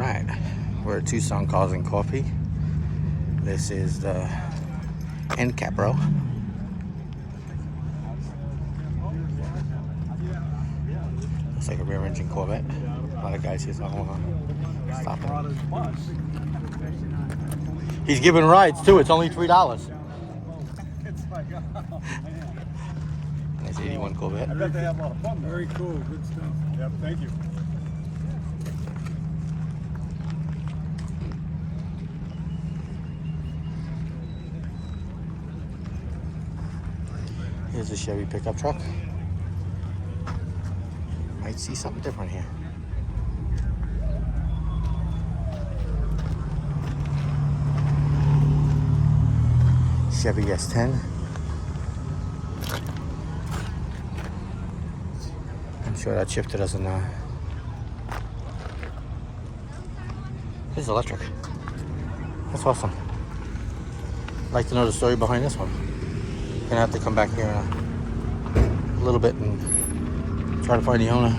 Alright, we're at Tucson Cars and Coffee. This is the end cap row. Looks like a rear engine Corvette. A lot of guys here, so I don't want to stop him. He's giving rides too, it's only $3. Nice 81 Corvette. I bet they have a lot of fun. Very cool, good stuff. Yep, thank you. Here's a Chevy pickup truck. Might see something different here. Chevy S10. I'm sure that shifter doesn't. This is electric. That's awesome. I'd like to know the story behind this one. Gonna have to come back here in a little bit and try to find the owner.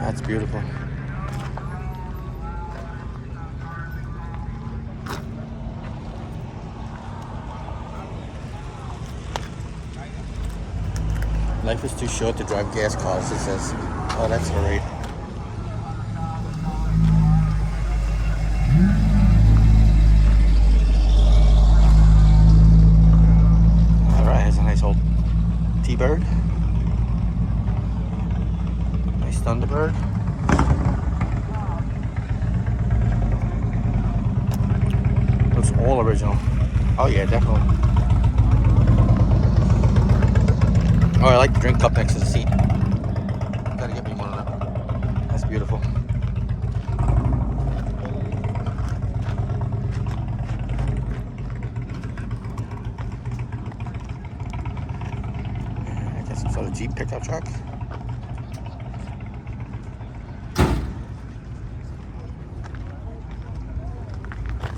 That's beautiful. Life is too short to drive gas cars, it says. Oh, that's great. Nice old T-bird. Nice Thunderbird. Looks all original. Oh yeah, definitely. Oh, I like the drink cup next to the seat. Gotta get me one of them. That's beautiful. So the Jeep pickup truck.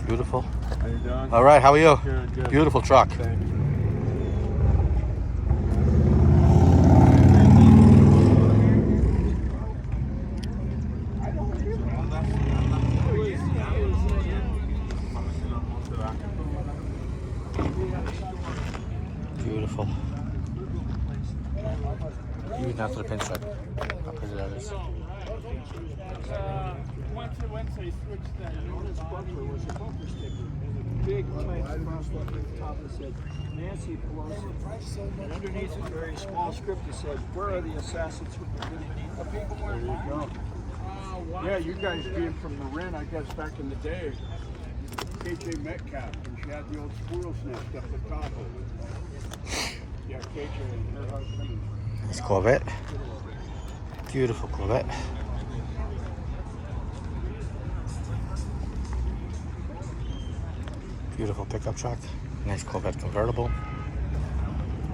Beautiful. How you doing? All right, how are you? Good, good. Beautiful truck. Thanks. Beautiful. Even down to the pinstripe. How pretty that is. Once they switched that, this bumper was a bumper sticker. Big type across the top that said Nancy Pelosi. And underneath it, very small script that said, "Where are the assassins who were beneath the people?" There you go. Yeah, you guys being from Marin, I guess back in the day. KJ Metcalf, and she had the old squirrel's nest up the top of it. Yeah, KJ and her husband. Nice Corvette. Beautiful Corvette. Beautiful pickup truck. Nice Corvette convertible.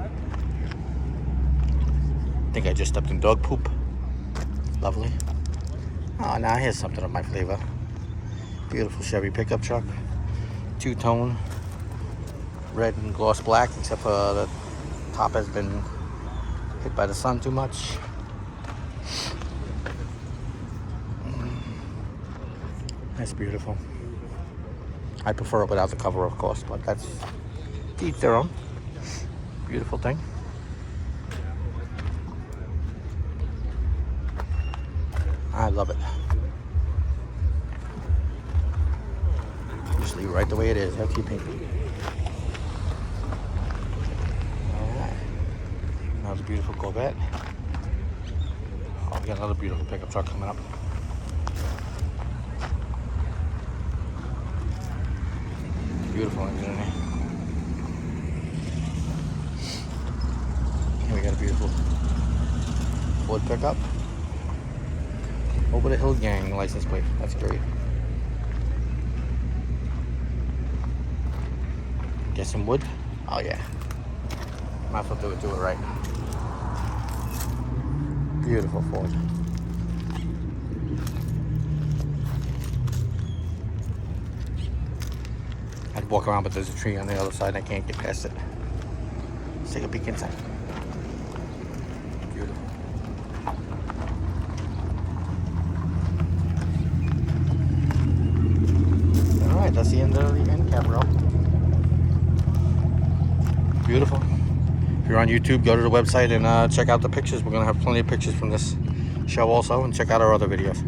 I think I just stepped in dog poop. Lovely. Oh, now here's something of my flavor. Beautiful Chevy pickup truck. Two-tone. Red and gloss black, except for the top has been hit by the sun too much. That's beautiful. I prefer it without the cover, of course, but that's to each their own. Beautiful thing. I love it. Just leave it right the way it is. That's your pink. Alright. Another beautiful Corvette. Oh, we got another beautiful pickup truck coming up. Beautiful engine in here. Here we got a beautiful Ford pickup. Over the Hill Gang license plate. That's great. Get some wood. Oh yeah. Might as well do it right. Beautiful Ford. I'd walk around, but there's a tree on the other side and I can't get past it. Let's take a peek inside. Beautiful. Alright, that's the end of the end cap row. Beautiful. If you're on YouTube, go to the website and check out the pictures. We're going to have plenty of pictures from this show also, and check out our other videos.